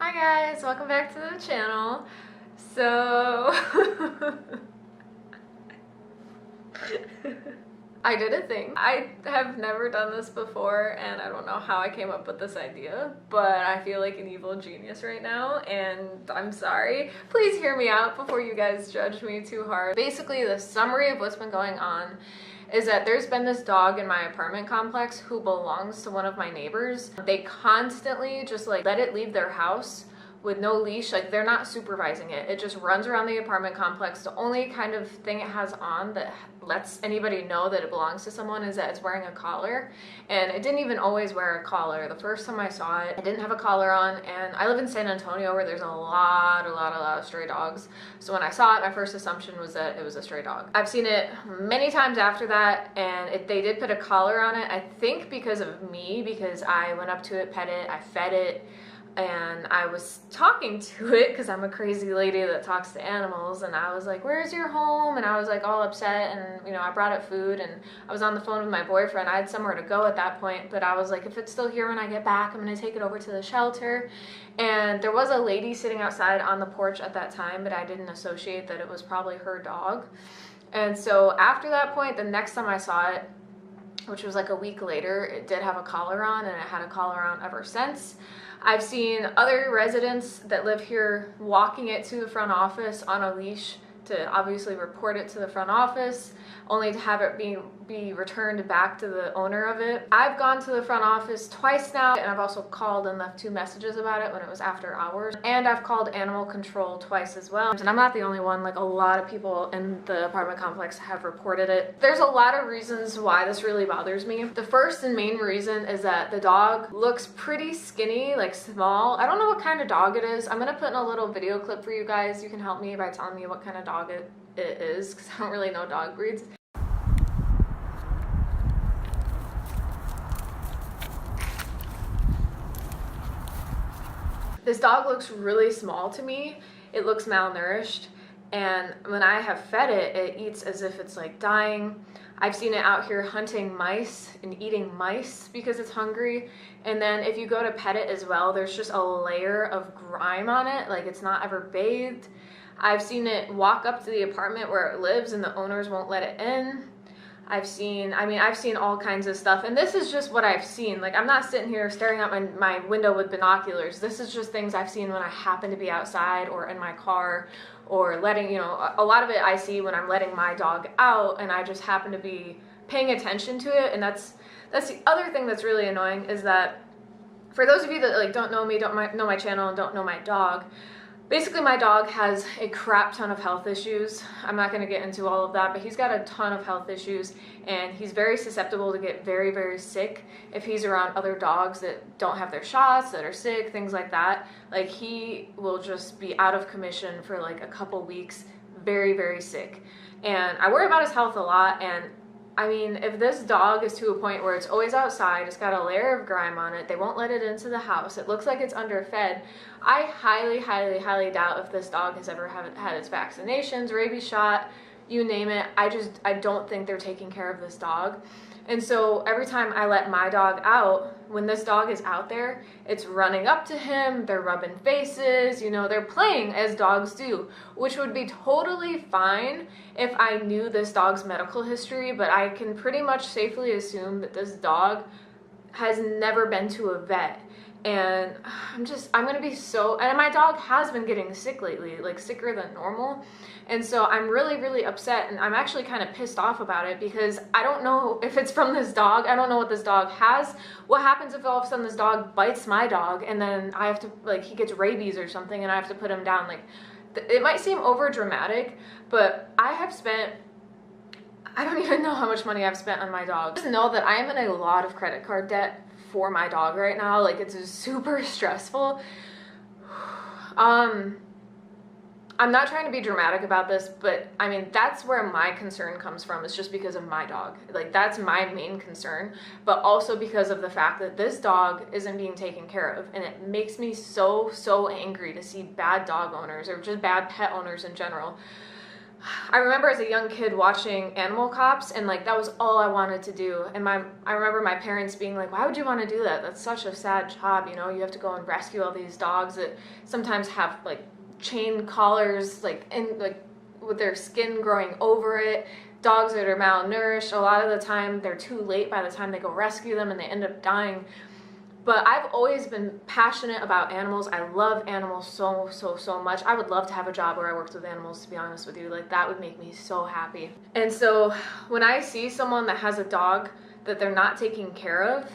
Hi guys, welcome back to the channel. So I did a thing. I have never done this before and I don't know how I came up with this idea, but I feel like an evil genius right now and I'm sorry. Please hear me out before you guys judge me too hard. Basically, the summary of what's been going on is that there's been this dog in my apartment complex who belongs to one of my neighbors. They constantly just like let it leave their house with no leash. Like, they're not supervising it. It just runs around the apartment complex. The only kind of thing it has on that lets anybody know that it belongs to someone is that it's wearing a collar. And it didn't even always wear a collar. The first time I saw it, it didn't have a collar on. And I live in San Antonio where there's a lot of stray dogs. So when I saw it, my first assumption was that it was a stray dog. I've seen it many times after that, and they did put a collar on it, I think because of me, because I went up to it, pet it, I fed it, and I was talking to it because I'm a crazy lady that talks to animals, and I was like, where's your home? And I was like all upset, and you know, I brought it food, and I was on the phone with my boyfriend. I had somewhere to go at that point, but I was like, if it's still here when I get back, I'm gonna take it over to the shelter. And there was a lady sitting outside on the porch at that time, but I didn't associate that it was probably her dog. And so after that point, the next time I saw it, which was like a week later, it did have a collar on, and it had a collar on ever since. I've seen other residents that live here walking it to the front office on a leash to obviously report it to the front office, only to have it be returned back to the owner of it. I've gone to the front office twice now, and I've also called and left 2 messages about it when it was after hours. And I've called animal control twice as well. And I'm not the only one, like a lot of people in the apartment complex have reported it. There's a lot of reasons why this really bothers me. The first and main reason is that the dog looks pretty skinny, like small. I don't know what kind of dog it is. I'm gonna put in a little video clip for you guys. You can help me by telling me what kind of dog it is, because I don't really know dog breeds. This dog looks really small to me. It looks malnourished, and when I have fed it, it eats as if it's like dying. I've seen it out here hunting mice and eating mice because it's hungry. And then if you go to pet it as well, there's just a layer of grime on it, like it's not ever bathed. I've seen it walk up to the apartment where it lives and the owners won't let it in. I've seen all kinds of stuff, and this is just what I've seen. Like, I'm not sitting here staring out my window with binoculars. This is just things I've seen when I happen to be outside or in my car, or letting, you know, a lot of it I see when I'm letting my dog out and I just happen to be paying attention to it. And that's the other thing that's really annoying, is that for those of you that like don't know me, don't know my channel, and don't know my dog, basically, my dog has a crap ton of health issues. I'm not going to get into all of that, but he's got a ton of health issues, and he's very susceptible to get very, very sick if he's around other dogs that don't have their shots, that are sick, things like that. Like, he will just be out of commission for like a couple weeks, very, very sick. And I worry about his health a lot, and I mean, if this dog is to a point where it's always outside, it's got a layer of grime on it, they won't let it into the house, it looks like it's underfed, I highly, highly, highly doubt if this dog has ever had its vaccinations, rabies shot, you name it. I don't think they're taking care of this dog. And so every time I let my dog out, when this dog is out there, it's running up to him, they're rubbing faces, you know, they're playing as dogs do, which would be totally fine if I knew this dog's medical history, but I can pretty much safely assume that this dog has never been to a vet. And I'm gonna be so, and my dog has been getting sick lately, like sicker than normal. And so I'm really, really upset, and I'm actually kind of pissed off about it, because I don't know if it's from this dog. I don't know what this dog has. What happens if all of a sudden this dog bites my dog, and then I have to, like, he gets rabies or something, and I have to put him down? Like, it might seem over dramatic, but I don't even know how much money I've spent on my dog. Just know that I am in a lot of credit card debt for my dog right now. Like, it's super stressful. I'm not trying to be dramatic about this, but I mean, that's where my concern comes from. It's just because of my dog. Like, that's my main concern, but also because of the fact that this dog isn't being taken care of. And it makes me so, so angry to see bad dog owners, or just bad pet owners in general, I remember as a young kid watching Animal Cops, and like that was all I wanted to do. And I remember my parents being like, "Why would you want to do that? That's such a sad job, you know. You have to go and rescue all these dogs that sometimes have like chain collars, like in like with their skin growing over it. Dogs that are malnourished. A lot of the time, they're too late by the time they go rescue them, and they end up dying." But I've always been passionate about animals. I love animals so much. I would love to have a job where I worked with animals, to be honest with you. Like, that would make me so happy. And so when I see someone that has a dog that they're not taking care of,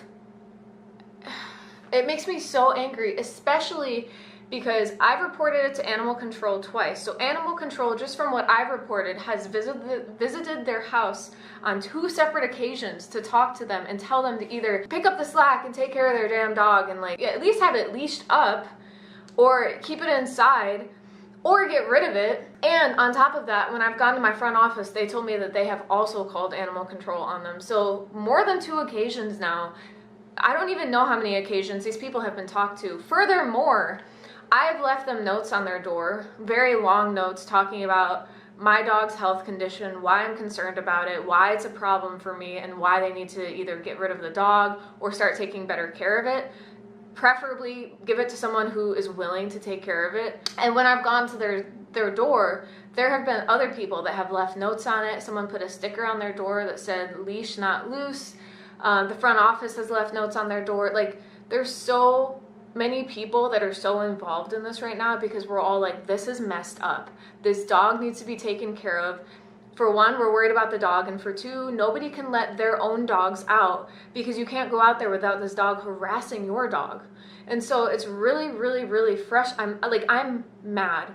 it makes me so angry, especially because I've reported it to animal control twice. So animal control, just from what I've reported, has visited their house on 2 separate occasions to talk to them and tell them to either pick up the slack and take care of their damn dog and like at least have it leashed up, or keep it inside, or get rid of it. And on top of that, when I've gone to my front office, they told me that they have also called animal control on them. So more than 2 occasions now. I don't even know how many occasions these people have been talked to. Furthermore, I've left them notes on their door, very long notes talking about my dog's health condition, why I'm concerned about it, why it's a problem for me, and why they need to either get rid of the dog or start taking better care of it. Preferably give it to someone who is willing to take care of it. And when I've gone to their door, there have been other people that have left notes on it. Someone put a sticker on their door that said leash not loose. The front office has left notes on their door. Like, there's so many people that are so involved in this right now because we're all like, this is messed up. This dog needs to be taken care of. For one, we're worried about the dog, and for two, nobody can let their own dogs out because you can't go out there without this dog harassing your dog. And so it's really fresh. I'm mad.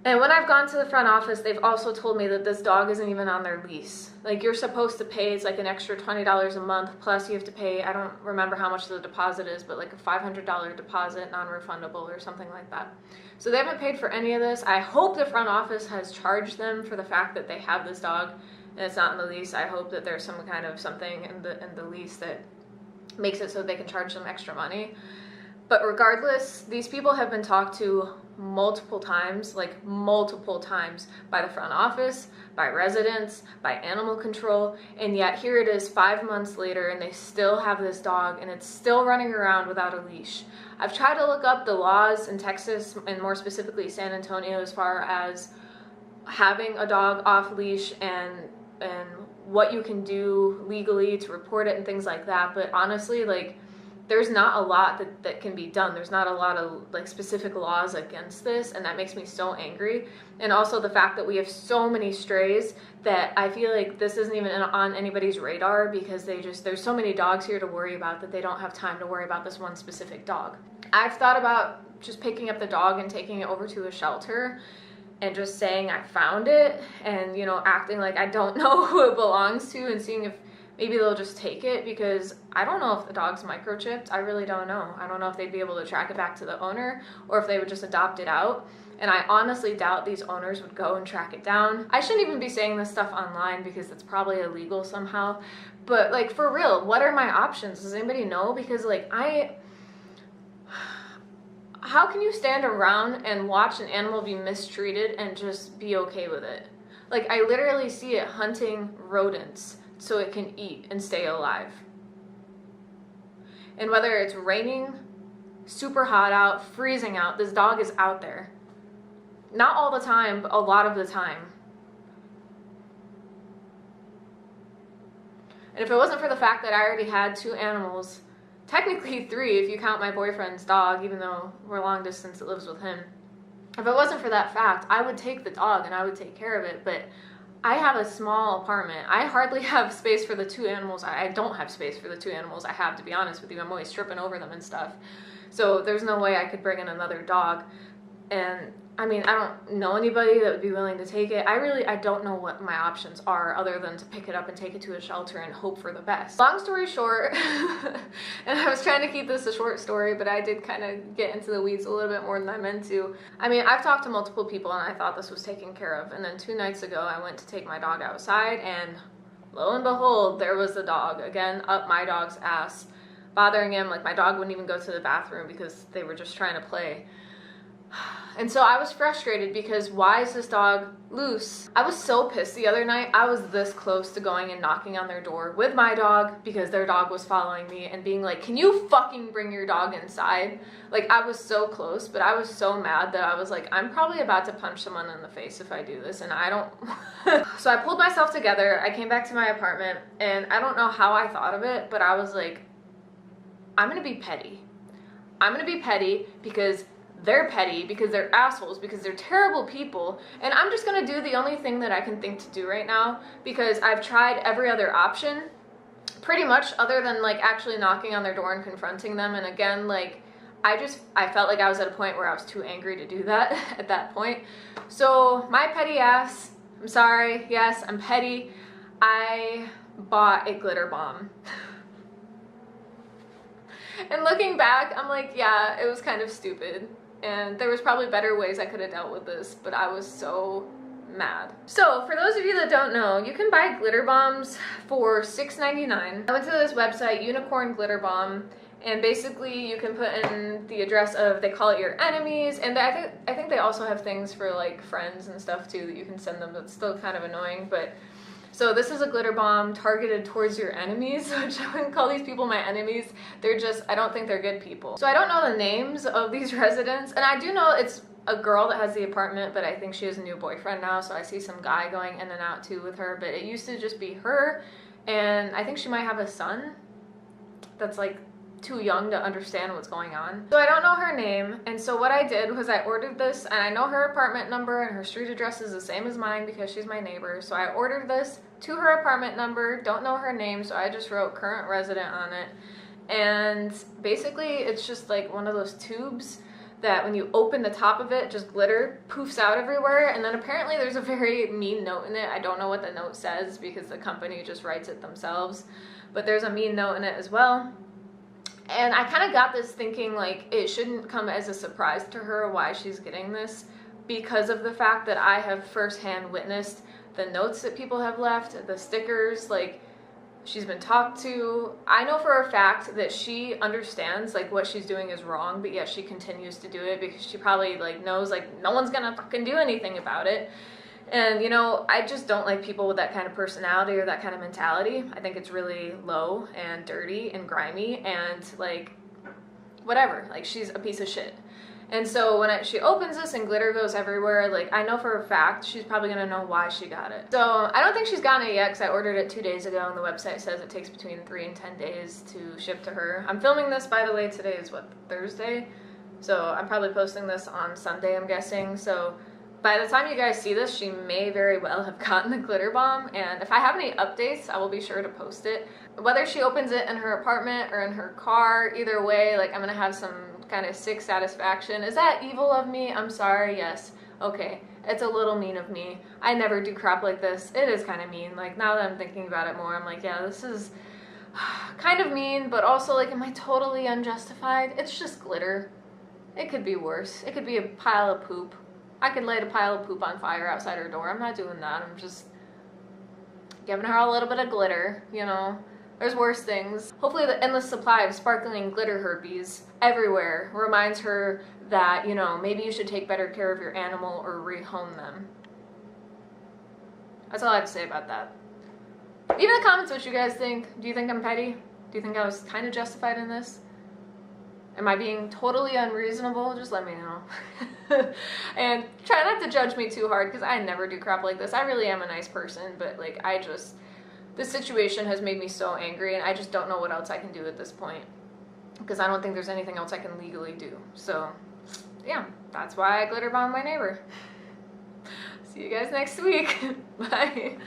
And when I've gone to the front office, they've also told me that this dog isn't even on their lease. Like, you're supposed to pay, it's like an extra $20 a month, plus you have to pay, I don't remember how much the deposit is, but like a $500 deposit, non-refundable or something like that. So they haven't paid for any of this. I hope the front office has charged them for the fact that they have this dog and it's not in the lease. I hope that there's some kind of something in the lease that makes it so they can charge them extra money. But regardless, these people have been talked to multiple times by the front office, by residents, by animal control, and yet here it is 5 months later and they still have this dog and it's still running around without a leash. I've tried to look up the laws in Texas, and more specifically San Antonio, as far as having a dog off leash and what you can do legally to report it and things like that. But honestly, like, there's not a lot that can be done. There's not a lot of like specific laws against this, and that makes me so angry. And also the fact that we have so many strays that I feel like this isn't even on anybody's radar because there's so many dogs here to worry about that they don't have time to worry about this one specific dog. I've thought about just picking up the dog and taking it over to a shelter and just saying I found it and, you know, acting like I don't know who it belongs to and seeing if maybe they'll just take it, because I don't know if the dog's microchipped. I really don't know. I don't know if they'd be able to track it back to the owner or if they would just adopt it out. And I honestly doubt these owners would go and track it down. I shouldn't even be saying this stuff online because it's probably illegal somehow. But like, for real, what are my options? Does anybody know? Because like, how can you stand around and watch an animal be mistreated and just be okay with it? Like, I literally see it hunting rodents so it can eat and stay alive. And whether it's raining, super hot out, freezing out, this dog is out there. Not all the time, but a lot of the time. And if it wasn't for the fact that I already had 2 animals, technically 3 if you count my boyfriend's dog, even though we're long distance, it lives with him. If it wasn't for that fact, I would take the dog and I would take care of it, but I have a small apartment. I hardly have space for the 2 animals. I don't have space for the 2 animals I have, to be honest with you. I'm always tripping over them and stuff. So there's no way I could bring in another dog. And I mean, I don't know anybody that would be willing to take it. I don't know what my options are other than to pick it up and take it to a shelter and hope for the best. Long story short, and I was trying to keep this a short story, but I did kind of get into the weeds a little bit more than I meant to. I mean, I've talked to multiple people and I thought this was taken care of. And then 2 nights ago, I went to take my dog outside and lo and behold, there was the dog, again, up my dog's ass, bothering him. Like, my dog wouldn't even go to the bathroom because they were just trying to play. And so I was frustrated because why is this dog loose? I was so pissed the other night. I was this close to going and knocking on their door with my dog because their dog was following me and being like, can you fucking bring your dog inside? Like, I was so close, but I was so mad that I was like, I'm probably about to punch someone in the face if I do this, and I don't. So I pulled myself together. I came back to my apartment, and I don't know how I thought of it, but I was like, I'm gonna be petty. I'm gonna be petty because they're petty, because they're assholes, because they're terrible people, and I'm just gonna do the only thing that I can think to do right now, because I've tried every other option, pretty much, other than like actually knocking on their door and confronting them. And again, like, I felt like I was at a point where I was too angry to do that at that point. So my petty ass, I'm sorry, yes, I'm petty, I bought a glitter bomb. And looking back, I'm like, yeah, it was kind of stupid. And there was probably better ways I could have dealt with this, but I was so mad. So for those of you that don't know, you can buy glitter bombs for $6.99. I went to this website, Unicorn Glitter Bomb, and basically you can put in the address of, they call it your enemies, and I think they also have things for like friends and stuff too that you can send them. That's still kind of annoying, but so this is a glitter bomb targeted towards your enemies, which I wouldn't call these people my enemies. They're just, I don't think they're good people. So I don't know the names of these residents, and I do know it's a girl that has the apartment, but I think she has a new boyfriend now, so I see some guy going in and out too with her, but it used to just be her, and I think she might have a son that's like too young to understand what's going on. So I don't know her name, and so what I did was I ordered this, and I know her apartment number and her street address is the same as mine because she's my neighbor. So I ordered this to her apartment number, don't know her name, so I just wrote current resident on it. And basically it's just like one of those tubes that when you open the top of it, just glitter poofs out everywhere. And then apparently there's a very mean note in it. I don't know what the note says because the company just writes it themselves, but there's a mean note in it as well. And I kind of got this thinking like it shouldn't come as a surprise to her why she's getting this, because of the fact that I have firsthand witnessed the notes that people have left, the stickers, like she's been talked to. I know for a fact that she understands like what she's doing is wrong, but yet she continues to do it because she probably like knows like no one's gonna fucking do anything about it. And, you know, I just don't like people with that kind of personality or that kind of mentality. I think it's really low and dirty and grimy and, like, whatever. Like, she's a piece of shit. And so when she opens this and glitter goes everywhere, like, I know for a fact she's probably going to know why she got it. So I don't think she's gotten it yet because I ordered it 2 days ago and the website says it takes between 3 and 10 days to ship to her. I'm filming this, by the way, today is, what, Thursday? So I'm probably posting this on Sunday, I'm guessing. So by the time you guys see this, she may very well have gotten the glitter bomb, and if I have any updates, I will be sure to post it. Whether she opens it in her apartment or in her car, either way, like, I'm gonna have some kind of sick satisfaction. Is that evil of me? I'm sorry, yes. Okay, it's a little mean of me. I never do crap like this. It is kind of mean. Like, now that I'm thinking about it more, I'm like, yeah, this is kind of mean, but also, like, am I totally unjustified? It's just glitter. It could be worse. It could be a pile of poop. I could light a pile of poop on fire outside her door. I'm not doing that. I'm just giving her a little bit of glitter, you know. There's worse things. Hopefully the endless supply of sparkling glitter herpes everywhere reminds her that, you know, maybe you should take better care of your animal or rehome them. That's all I have to say about that. Leave in the comments what you guys think. Do you think I'm petty? Do you think I was kind of justified in this? Am I being totally unreasonable? Just let me know. And try not to judge me too hard because I never do crap like this. I really am a nice person, but like this situation has made me so angry and I just don't know what else I can do at this point because I don't think there's anything else I can legally do. So yeah, that's why I glitter bomb my neighbor. See you guys next week. Bye.